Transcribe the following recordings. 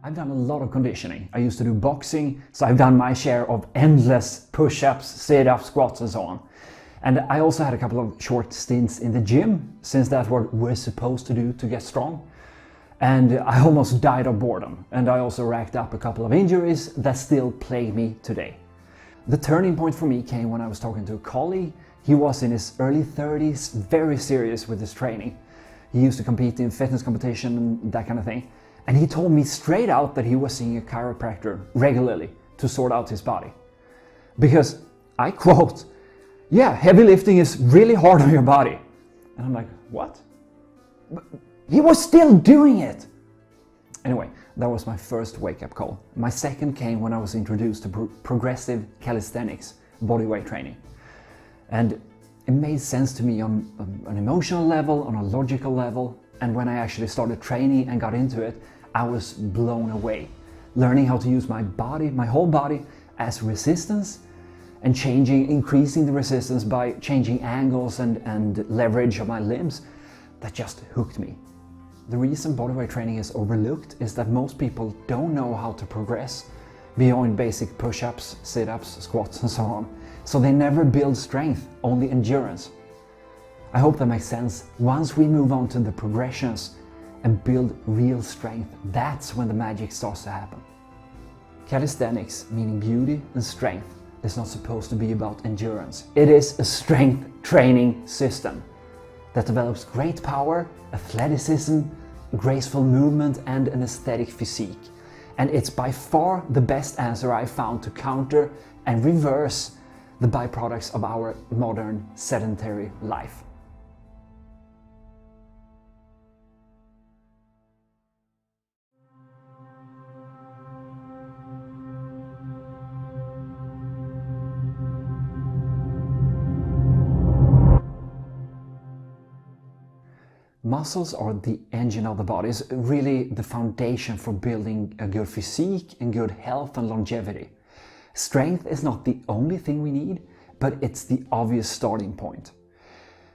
I've done a lot of conditioning. I used to do boxing, so I've done my share of endless push-ups, sit-ups, squats and so on. And I also had a couple of short stints in the gym, since that's what we're supposed to do to get strong. And I almost died of boredom. And I also racked up a couple of injuries that still plague me today. The turning point for me came when I was talking to a colleague. He was in his early 30s, very serious with his training. He used to compete in fitness competition and that kind of thing. And he told me straight out that he was seeing a chiropractor regularly to sort out his body. Because, I quote, "Yeah, heavy lifting is really hard on your body." And I'm like, what? But he was still doing it! Anyway, that was my first wake-up call. My second came when I was introduced to progressive calisthenics, bodyweight training. And it made sense to me on an emotional level, on a logical level, and when I actually started training and got into it, I was blown away. Learning how to use my body, my whole body, as resistance, and increasing the resistance by changing angles and leverage of my limbs, that just hooked me. The reason bodyweight training is overlooked is that most people don't know how to progress beyond basic push-ups, sit-ups, squats and so on. So they never build strength, only endurance. I hope that makes sense. Once we move on to the progressions and build real strength, that's when the magic starts to happen. Calisthenics, meaning beauty and strength, is not supposed to be about endurance. It is a strength training system that develops great power, athleticism, graceful movement and an aesthetic physique. And it's by far the best answer I found to counter and reverse the byproducts of our modern sedentary life. Muscles are the engine of the body. It's really the foundation for building a good physique and good health and longevity. Strength is not the only thing we need, but it's the obvious starting point.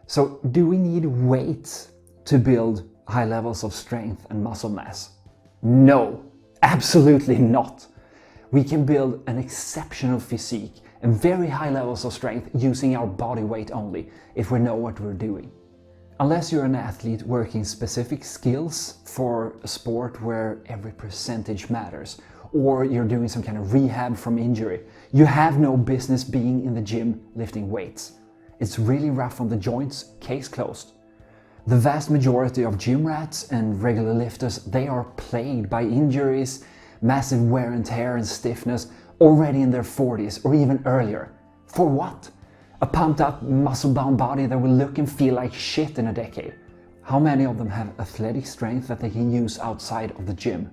So, do we need weights to build high levels of strength and muscle mass? No, absolutely not. We can build an exceptional physique and very high levels of strength using our body weight only, if we know what we're doing. Unless you're an athlete working specific skills for a sport where every percentage matters, or you're doing some kind of rehab from injury, you have no business being in the gym lifting weights. It's really rough on the joints, case closed. The vast majority of gym rats and regular lifters, they are plagued by injuries, massive wear and tear and stiffness already in their 40s or even earlier. For what? A pumped up, muscle-bound body that will look and feel like shit in a decade. How many of them have athletic strength that they can use outside of the gym?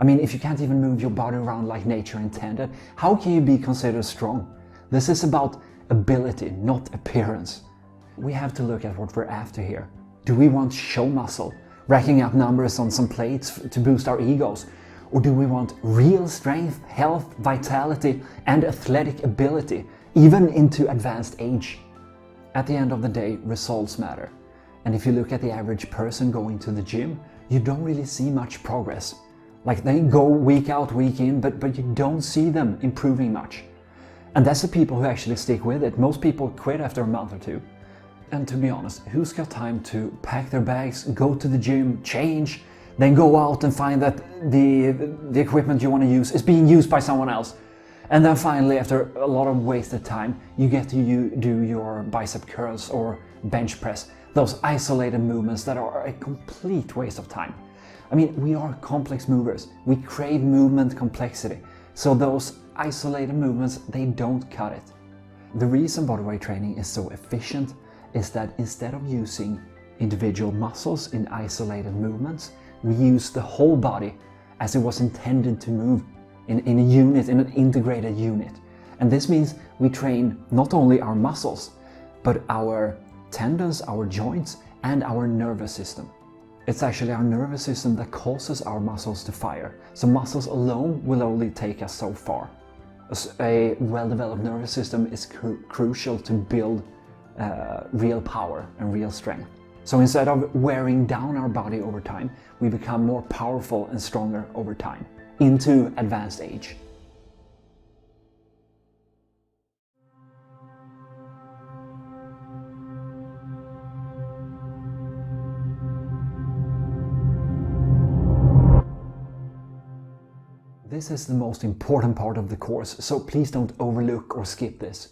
I mean, if you can't even move your body around like nature intended, how can you be considered strong? This is about ability, not appearance. We have to look at what we're after here. Do we want show muscle, racking up numbers on some plates to boost our egos? Or do we want real strength, health, vitality, and athletic ability, even into advanced age? At the end of the day, results matter. And if you look at the average person going to the gym, you don't really see much progress. Like, they go week out, week in, but you don't see them improving much. And that's the people who actually stick with it. Most people quit after a month or two. And to be honest, who's got time to pack their bags, go to the gym, change, then go out and find that the equipment you want to use is being used by someone else? And then finally, after a lot of wasted time, you get to do your bicep curls or bench press, those isolated movements that are a complete waste of time. I mean, we are complex movers. We crave movement complexity. So those isolated movements, they don't cut it. The reason bodyweight training is so efficient is that instead of using individual muscles in isolated movements, we use the whole body as it was intended to move in a unit, in an integrated unit. And this means we train not only our muscles, but our tendons, our joints, and our nervous system. It's actually our nervous system that causes our muscles to fire. So muscles alone will only take us so far. A well-developed nervous system is crucial to build real power and real strength. So instead of wearing down our body over time, we become more powerful and stronger over time. into advanced age. This is the most important part of the course, so please don't overlook or skip this.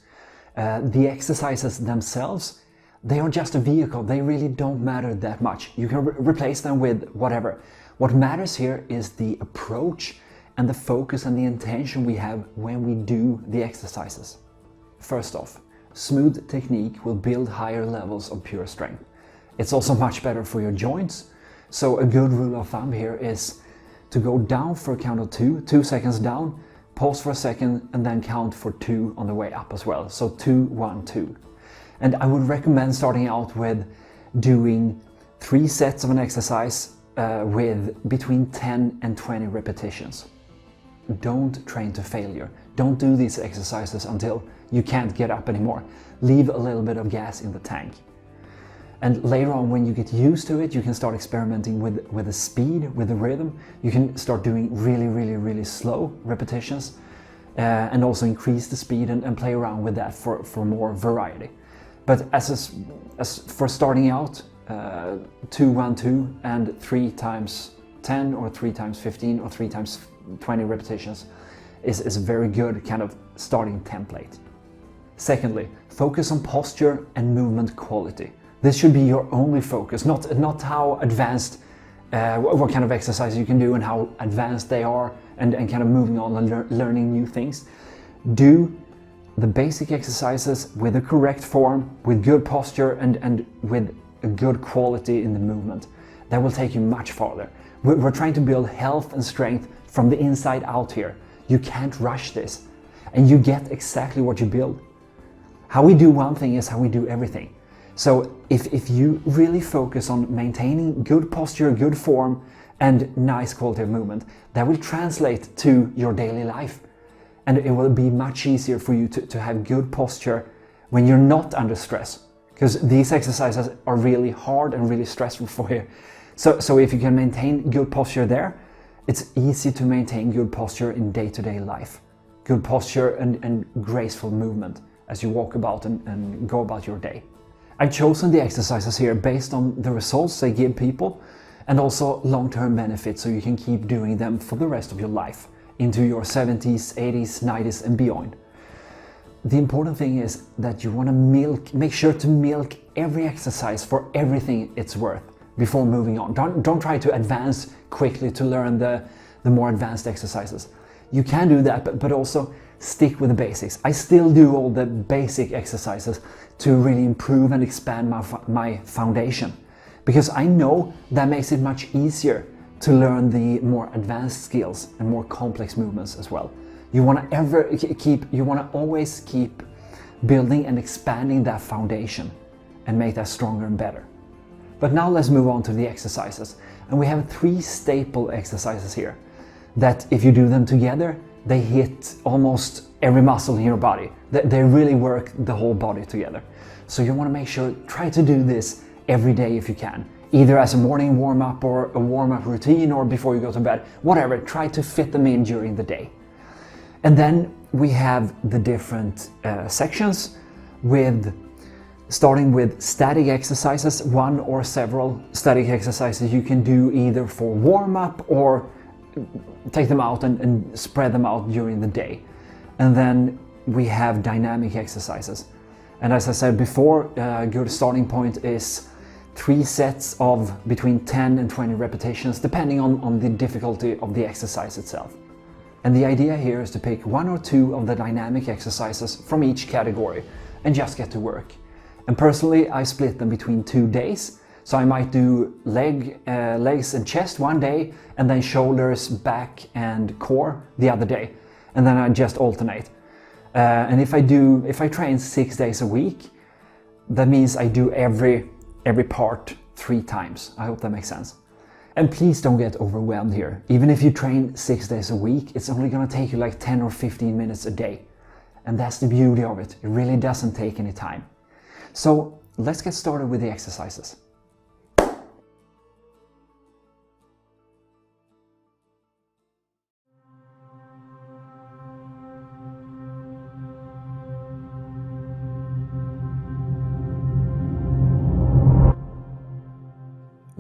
The exercises themselves, they are just a vehicle. They really don't matter that much. You can replace them with whatever. What matters here is the approach and the focus and the intention we have when we do the exercises. First off, smooth technique will build higher levels of pure strength. It's also much better for your joints. So a good rule of thumb here is to go down for a count of 2 seconds down, pause for a second, and then count for 2 on the way up as well. So 2, 1, 2. And I would recommend starting out with doing 3 sets of an exercise with between 10 and 20 repetitions. Don't train to failure. Don't do these exercises until you can't get up anymore. Leave a little bit of gas in the tank. And later on, when you get used to it, you can start experimenting with the speed, with the rhythm. You can start doing really slow repetitions and also increase the speed and play around with that for more variety. But as for starting out, 2, 1, 2 and 3 times 10 or 3 times 15 or 3 times 20 repetitions is a very good kind of starting template. Secondly, focus on posture and movement quality. This should be your only focus, not how advanced, what kind of exercise you can do and how advanced they are and kind of moving on and learning new things. Do the basic exercises with the correct form, with good posture and with a good quality in the movement. That will take you much farther. We're trying to build health and strength from the inside out here. You can't rush this, and you get exactly what you build. How we do one thing is how we do everything. So if you really focus on maintaining good posture, good form, and nice quality of movement, that will translate to your daily life. And it will be much easier for you to have good posture when you're not under stress. Because these exercises are really hard and really stressful for you. So if you can maintain good posture there, it's easy to maintain good posture in day-to-day life. Good posture and graceful movement as you walk about and go about your day. I've chosen the exercises here based on the results they give people and also long-term benefits, so you can keep doing them for the rest of your life, into your 70s, 80s, 90s and beyond. The important thing is that you want to make sure to milk every exercise for everything it's worth before moving on. Don't try to advance quickly to learn the more advanced exercises. You can do that, but also stick with the basics. I still do all the basic exercises to really improve and expand my foundation, because I know that makes it much easier to learn the more advanced skills and more complex movements as well. You want to always keep building and expanding that foundation and make that stronger and better. But now let's move on to the exercises. And we have 3 staple exercises here that if you do them together, they hit almost every muscle in your body. They really work the whole body together. So you want to make sure, try to do this every day if you can. Either as a morning warm-up or a warm-up routine or before you go to bed, whatever, try to fit them in during the day. And then we have the different sections starting with static exercises, 1 or several static exercises you can do either for warm-up or take them out and spread them out during the day. And then we have dynamic exercises. And as I said before, a good starting point is 3 sets of between 10 and 20 repetitions, depending on the difficulty of the exercise itself. And the idea here is to pick 1 or 2 of the dynamic exercises from each category and just get to work. And personally, I split them between 2 days. So I might do legs and chest one day, and then shoulders, back and core the other day. And then I just alternate. And if I train 6 days a week, that means I do every part 3 times. I hope that makes sense. And please don't get overwhelmed here. Even if you train 6 days a week, it's only gonna take you like 10 or 15 minutes a day. And that's the beauty of it. It really doesn't take any time. So let's get started with the exercises.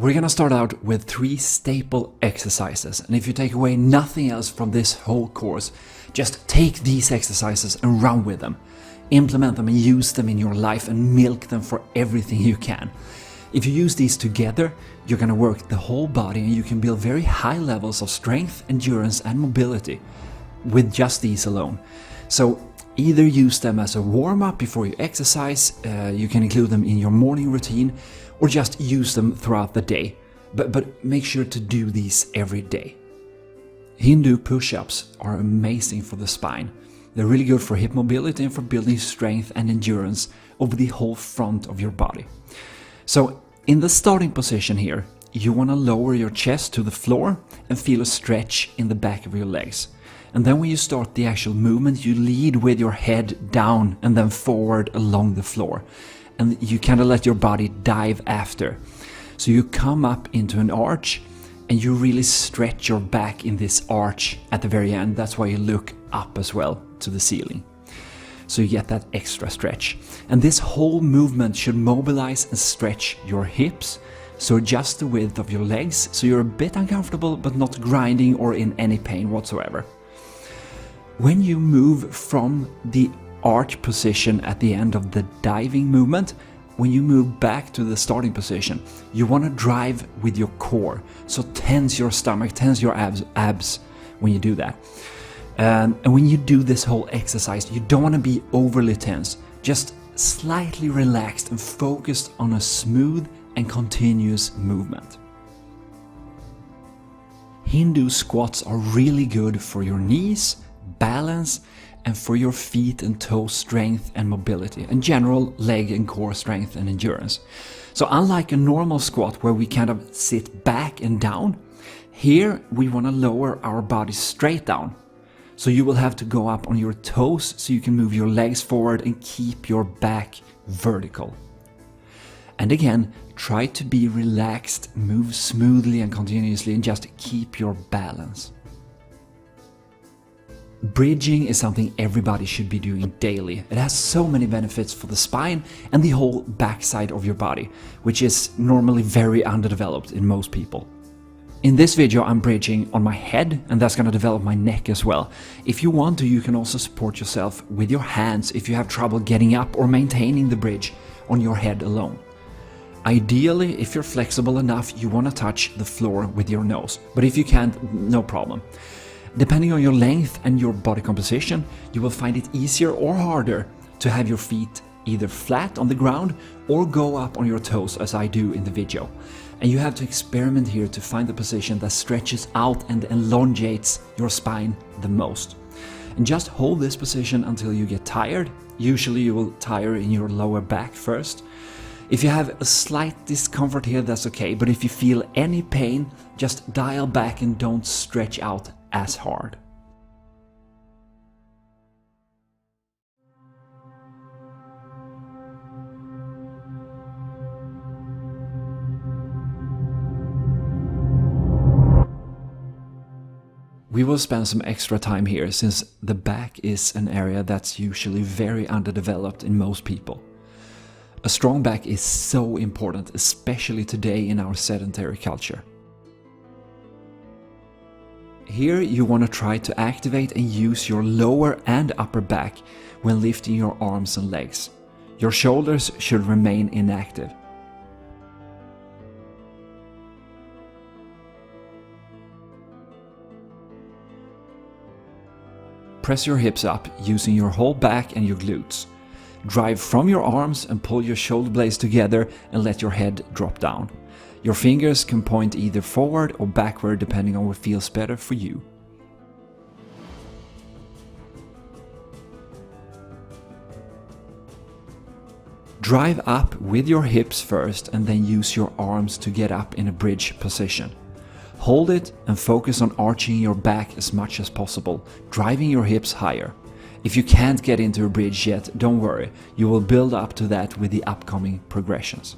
We're gonna start out with 3 staple exercises, and if you take away nothing else from this whole course, just take these exercises and run with them. Implement them and use them in your life and milk them for everything you can. If you use these together, you're gonna work the whole body and you can build very high levels of strength, endurance and mobility with just these alone. So either use them as a warm-up before you exercise, you can include them in your morning routine, or just use them throughout the day. But make sure to do these every day. Hindu push-ups are amazing for the spine. They're really good for hip mobility and for building strength and endurance over the whole front of your body. So in the starting position here, you want to lower your chest to the floor and feel a stretch in the back of your legs. And then when you start the actual movement, you lead with your head down and then forward along the floor. And you kind of let your body dive after. So you come up into an arch and you really stretch your back in this arch at the very end. That's why you look up as well to the ceiling. So you get that extra stretch. And this whole movement should mobilize and stretch your hips. So adjust the width of your legs so you're a bit uncomfortable but not grinding or in any pain whatsoever. When you move from the arch position at the end of the diving movement, when you move back to the starting position, you want to drive with your core. So tense your stomach, tense your abs when you do that. And when you do this whole exercise, you don't want to be overly tense, just slightly relaxed and focused on a smooth and continuous movement. Hindu squats are really good for your knees, balance, and for your feet and toe strength and mobility, and general leg and core strength and endurance. So unlike a normal squat where we kind of sit back and down, here we want to lower our body straight down. So you will have to go up on your toes so you can move your legs forward and keep your back vertical. And again, try to be relaxed, move smoothly and continuously, and just keep your balance. Bridging is something everybody should be doing daily. It has so many benefits for the spine and the whole backside of your body, which is normally very underdeveloped in most people. In this video I'm bridging on my head, and that's going to develop my neck as well. If you want to, you can also support yourself with your hands if you have trouble getting up or maintaining the bridge on your head alone. Ideally, if you're flexible enough, you want to touch the floor with your nose, but if you can't, no problem. Depending on your length and your body composition, you will find it easier or harder to have your feet either flat on the ground or go up on your toes as I do in the video. And you have to experiment here to find the position that stretches out and elongates your spine the most. And just hold this position until you get tired. Usually you will tire in your lower back first. If you have a slight discomfort here, that's okay, but if you feel any pain, just dial back and don't stretch out as hard. We will spend some extra time here since the back is an area that's usually very underdeveloped in most people. A strong back is so important, especially today in our sedentary culture. Here you want to try to activate and use your lower and upper back when lifting your arms and legs. Your shoulders should remain inactive. Press your hips up using your whole back and your glutes. Drive from your arms and pull your shoulder blades together and let your head drop down. Your fingers can point either forward or backward depending on what feels better for you. Drive up with your hips first and then use your arms to get up in a bridge position. Hold it and focus on arching your back as much as possible, driving your hips higher. If you can't get into a bridge yet, don't worry, you will build up to that with the upcoming progressions.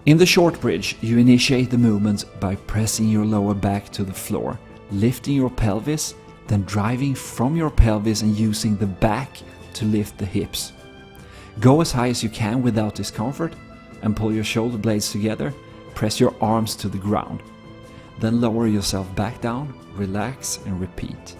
In the short bridge, you initiate the movement by pressing your lower back to the floor, lifting your pelvis then driving from your pelvis and using the back to lift the hips. Go as high as you can without discomfort and pull your shoulder blades together. Press your arms to the ground. Then lower yourself back down, relax and repeat.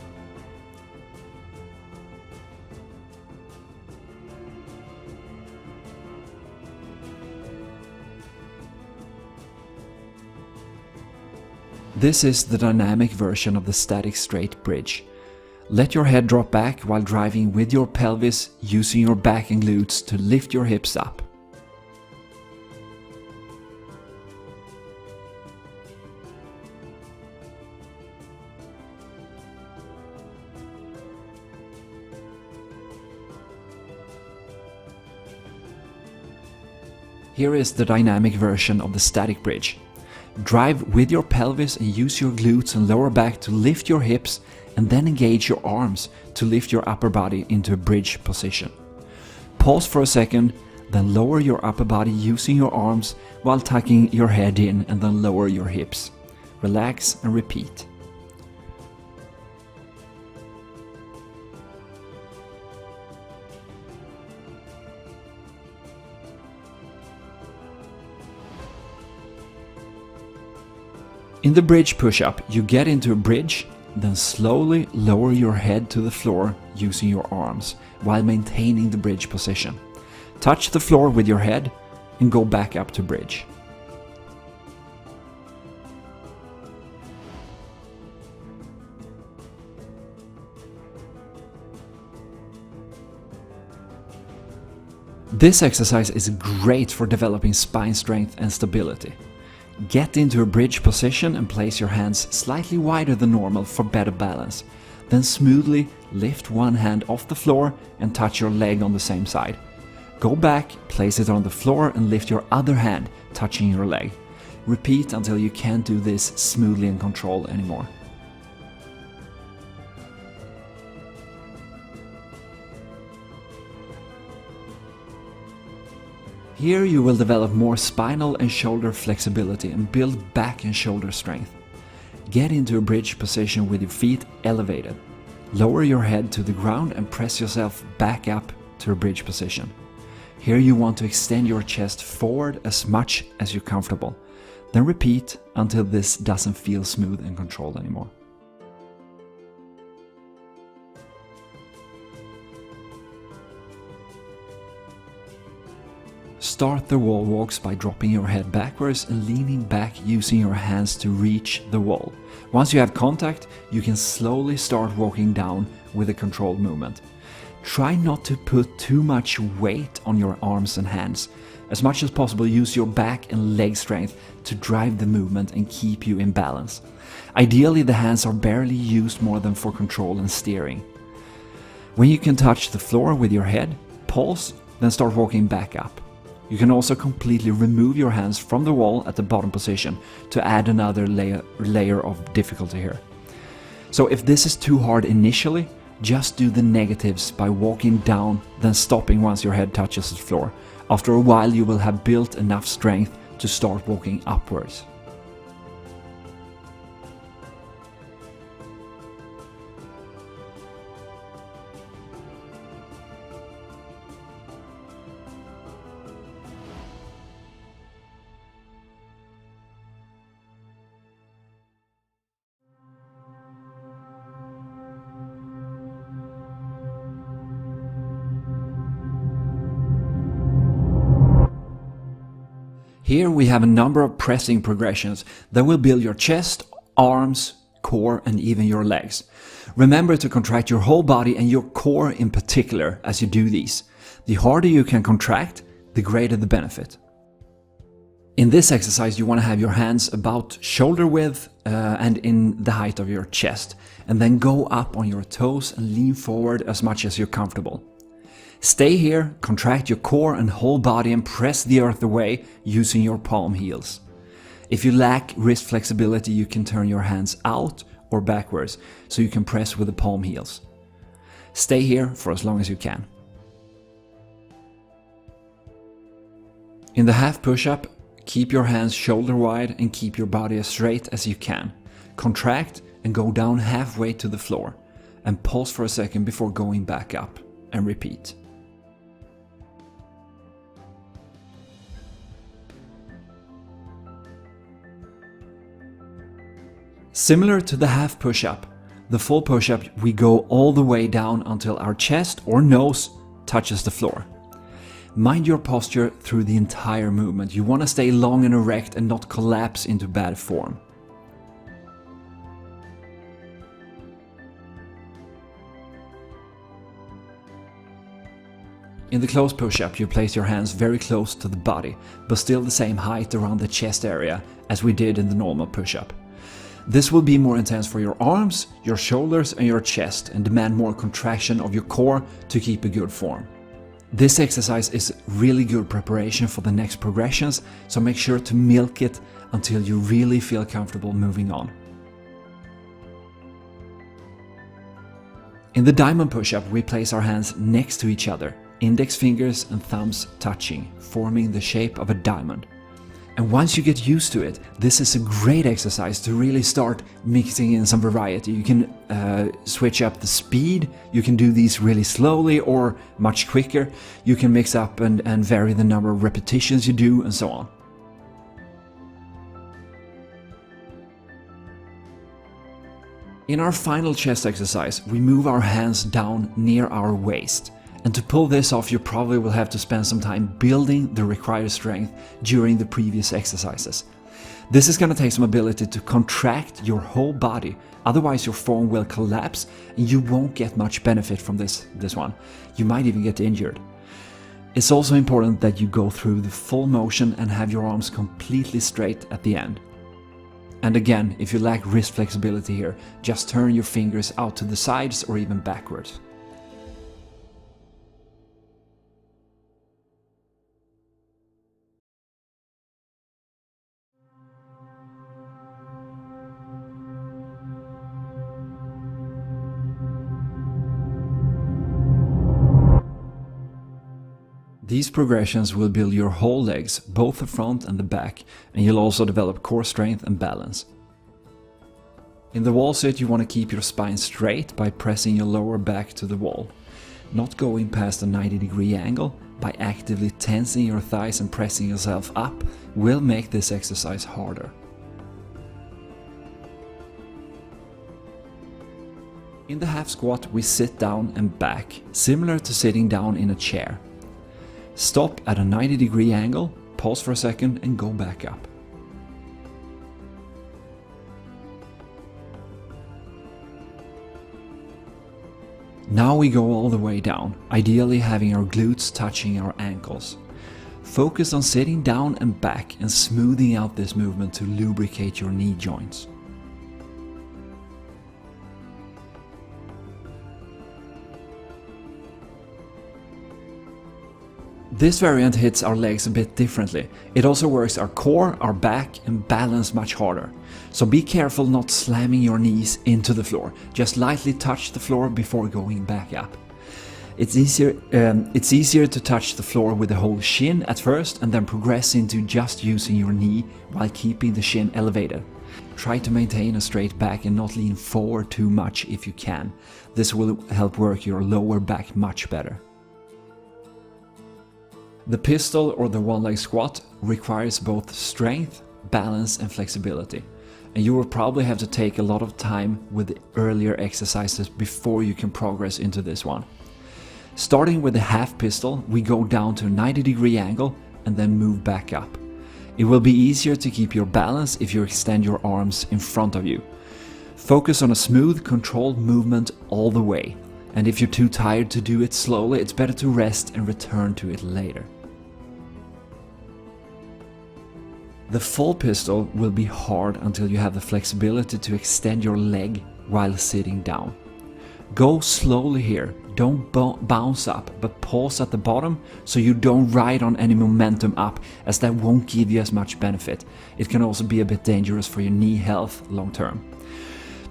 This is the dynamic version of the static straight bridge. Let your head drop back while driving with your pelvis, using your back and glutes to lift your hips up. Here is the dynamic version of the static bridge. Drive with your pelvis and use your glutes and lower back to lift your hips, and then engage your arms to lift your upper body into a bridge position. Pause for a second, then lower your upper body using your arms while tucking your head in, and then lower your hips. Relax and repeat. In the bridge push-up, you get into a bridge, then slowly lower your head to the floor using your arms while maintaining the bridge position. Touch the floor with your head and go back up to bridge. This exercise is great for developing spine strength and stability. Get into a bridge position and place your hands slightly wider than normal for better balance. Then smoothly lift one hand off the floor and touch your leg on the same side. Go back, place it on the floor and lift your other hand, touching your leg. Repeat until you can't do this smoothly and controlled anymore. Here you will develop more spinal and shoulder flexibility and build back and shoulder strength. Get into a bridge position with your feet elevated. Lower your head to the ground and press yourself back up to a bridge position. Here you want to extend your chest forward as much as you're comfortable. Then repeat until this doesn't feel smooth and controlled anymore. Start the wall walks by dropping your head backwards and leaning back using your hands to reach the wall. Once you have contact, you can slowly start walking down with a controlled movement. Try not to put too much weight on your arms and hands. As much as possible, use your back and leg strength to drive the movement and keep you in balance. Ideally, the hands are barely used more than for control and steering. When you can touch the floor with your head, pause, then start walking back up. You can also completely remove your hands from the wall at the bottom position to add another layer of difficulty here. So if this is too hard initially, just do the negatives by walking down, then stopping once your head touches the floor. After a while you will have built enough strength to start walking upwards. Here we have a number of pressing progressions that will build your chest, arms, core and even your legs. Remember to contract your whole body and your core in particular as you do these. The harder you can contract, the greater the benefit. In this exercise you want to have your hands about shoulder width and in the height of your chest, and then go up on your toes and lean forward as much as you're comfortable. Stay here, contract your core and whole body and press the earth away using your palm heels. If you lack wrist flexibility, you can turn your hands out or backwards so you can press with the palm heels. Stay here for as long as you can. In the half push-up, keep your hands shoulder wide and keep your body as straight as you can. Contract and go down halfway to the floor. and pause for a second before going back up, and repeat. Similar to the half push-up, the full push-up we go all the way down until our chest or nose touches the floor. Mind your posture through the entire movement. You want to stay long and erect and not collapse into bad form. In the close push-up, you place your hands very close to the body, but still the same height around the chest area as we did in the normal push-up. This will be more intense for your arms, your shoulders and your chest, and demand more contraction of your core to keep a good form. This exercise is really good preparation for the next progressions, so make sure to milk it until you really feel comfortable moving on. In the diamond push-up, we place our hands next to each other, index fingers and thumbs touching, forming the shape of a diamond. And once you get used to it, this is a great exercise to really start mixing in some variety. You can switch up the speed, you can do these really slowly or much quicker. You can mix up and vary the number of repetitions you do and so on. In our final chest exercise, we move our hands down near our waist. And to pull this off, you probably will have to spend some time building the required strength during the previous exercises. This is going to take some ability to contract your whole body, otherwise your form will collapse and you won't get much benefit from this one. You might even get injured. It's also important that you go through the full motion and have your arms completely straight at the end. And again, if you lack wrist flexibility here, just turn your fingers out to the sides or even backwards. These progressions will build your whole legs, both the front and the back, and you'll also develop core strength and balance. In the wall sit, you want to keep your spine straight by pressing your lower back to the wall. Not going past a 90-degree angle, by actively tensing your thighs and pressing yourself up will make this exercise harder. In the half squat, we sit down and back, similar to sitting down in a chair. Stop at a 90-degree angle, pause for a second and go back up. Now we go all the way down, ideally having our glutes touching our ankles. Focus on sitting down and back and smoothing out this movement to lubricate your knee joints. This variant hits our legs a bit differently. It also works our core, our back and balance much harder. So be careful not slamming your knees into the floor. Just lightly touch the floor before going back up. It's easier to touch the floor with the whole shin at first and then progress into just using your knee while keeping the shin elevated. Try to maintain a straight back and not lean forward too much if you can. This will help work your lower back much better. The pistol or the one-leg squat requires both strength, balance and flexibility. And you will probably have to take a lot of time with the earlier exercises before you can progress into this one. Starting with the half pistol, we go down to a 90-degree angle and then move back up. It will be easier to keep your balance if you extend your arms in front of you. Focus on a smooth, controlled movement all the way. And if you're too tired to do it slowly, it's better to rest and return to it later. The full pistol will be hard until you have the flexibility to extend your leg while sitting down. Go slowly here, don't bounce up, but pause at the bottom so you don't ride on any momentum up, as that won't give you as much benefit. It can also be a bit dangerous for your knee health long term.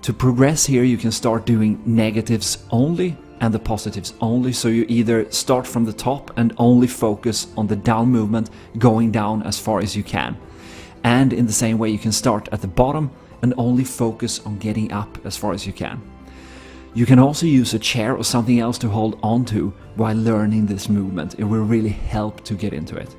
To progress here, you can start doing negatives only and the positives only, so you either start from the top and only focus on the down movement, going down as far as you can. And in the same way you can start at the bottom and only focus on getting up as far as you can. You can also use a chair or something else to hold onto while learning this movement. It will really help to get into it.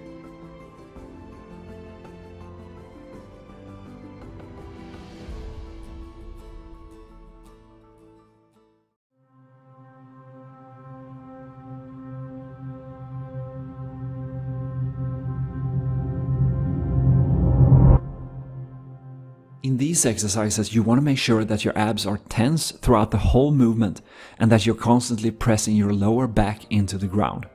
In these exercises, you want to make sure that your abs are tense throughout the whole movement and that you're constantly pressing your lower back into the ground.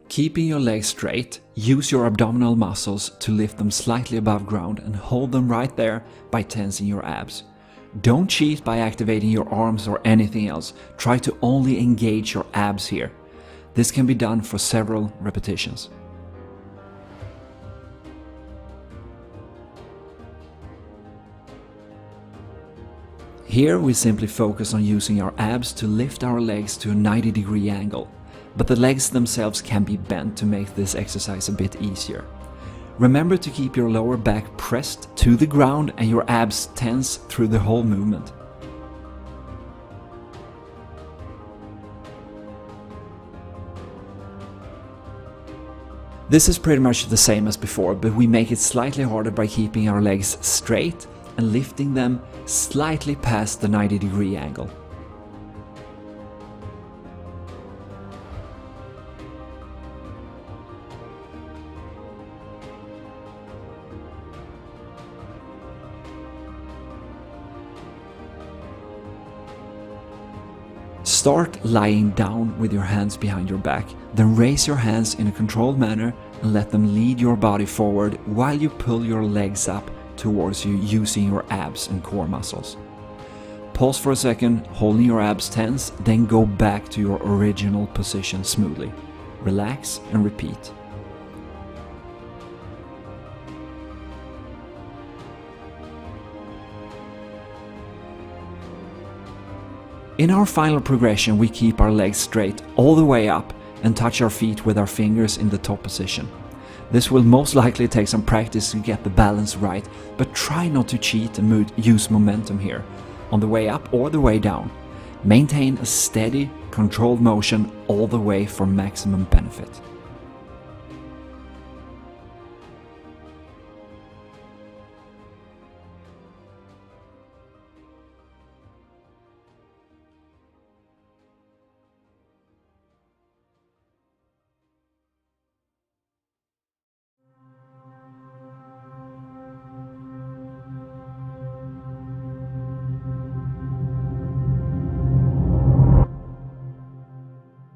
Keeping your legs straight, use your abdominal muscles to lift them slightly above ground and hold them right there by tensing your abs. Don't cheat by activating your arms or anything else. Try to only engage your abs here. This can be done for several repetitions. Here we simply focus on using our abs to lift our legs to a 90-degree angle, but the legs themselves can be bent to make this exercise a bit easier. Remember to keep your lower back pressed to the ground and your abs tense through the whole movement. This is pretty much the same as before, but we make it slightly harder by keeping our legs straight and lifting them slightly past the 90-degree angle. Start lying down with your hands behind your back, then raise your hands in a controlled manner and let them lead your body forward while you pull your legs up towards you using your abs and core muscles. Pause for a second, holding your abs tense, then go back to your original position smoothly. Relax and repeat. In our final progression, we keep our legs straight all the way up and touch our feet with our fingers in the top position. This will most likely take some practice to get the balance right, but try not to cheat and use momentum here, on the way up or the way down. Maintain a steady, controlled motion all the way for maximum benefit.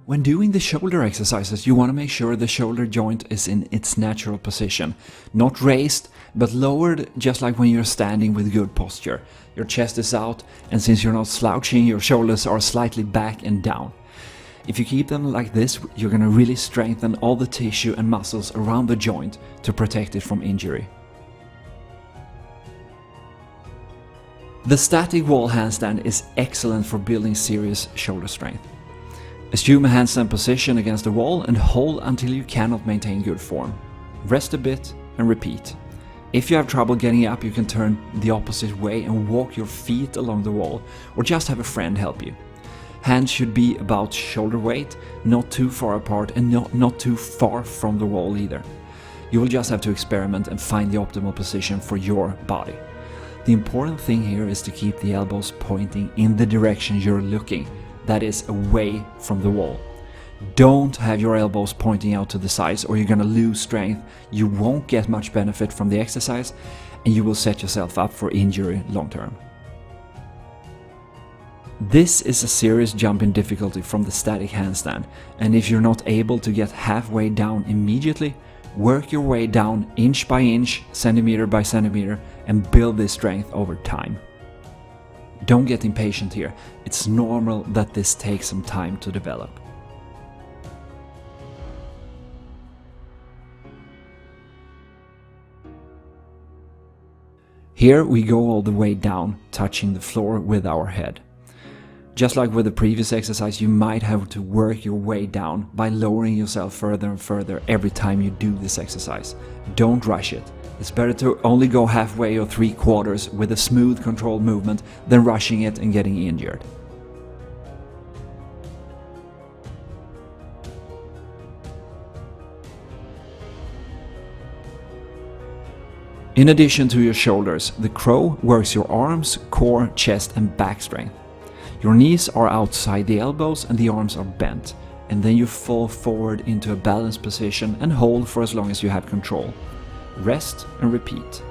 When doing the shoulder exercises, you want to make sure the shoulder joint is in its natural position, not raised, but lowered just like when you're standing with good posture. Your chest is out, and since you're not slouching, your shoulders are slightly back and down. If you keep them like this, you're going to really strengthen all the tissue and muscles around the joint to protect it from injury. The static wall handstand is excellent for building serious shoulder strength. Assume a handstand position against the wall and hold until you cannot maintain good form. Rest a bit and repeat. If you have trouble getting up, you can turn the opposite way and walk your feet along the wall, or just have a friend help you. Hands should be about shoulder weight, not too far apart and not too far from the wall either. You will just have to experiment and find the optimal position for your body. The important thing here is to keep the elbows pointing in the direction you're looking, that is, away from the wall. Don't have your elbows pointing out to the sides or you're gonna lose strength. You won't get much benefit from the exercise and you will set yourself up for injury long term. This is a serious jump in difficulty from the static handstand, and if you're not able to get halfway down immediately, work your way down inch by inch, centimeter by centimeter, and build this strength over time. Don't get impatient here. It's normal that this takes some time to develop. Here we go all the way down, touching the floor with our head. Just like with the previous exercise, you might have to work your way down by lowering yourself further and further every time you do this exercise. Don't rush it. It's better to only go halfway or 3/4 with a smooth, controlled movement than rushing it and getting injured. In addition to your shoulders, the crow works your arms, core, chest and back strength. Your knees are outside the elbows and the arms are bent, and then you fall forward into a balanced position and hold for as long as you have control. Rest and repeat.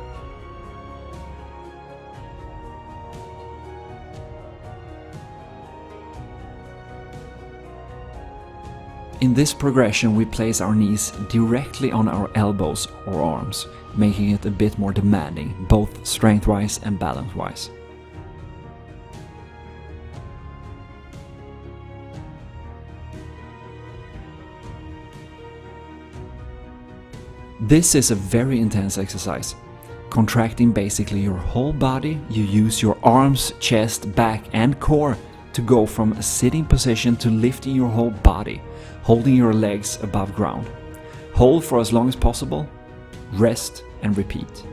In this progression we place our knees directly on our elbows or arms, making it a bit more demanding, both strength-wise and balance-wise. This is a very intense exercise. Contracting basically your whole body, you use your arms, chest, back and core to go from a sitting position to lifting your whole body, holding your legs above ground. Hold for as long as possible, rest and repeat.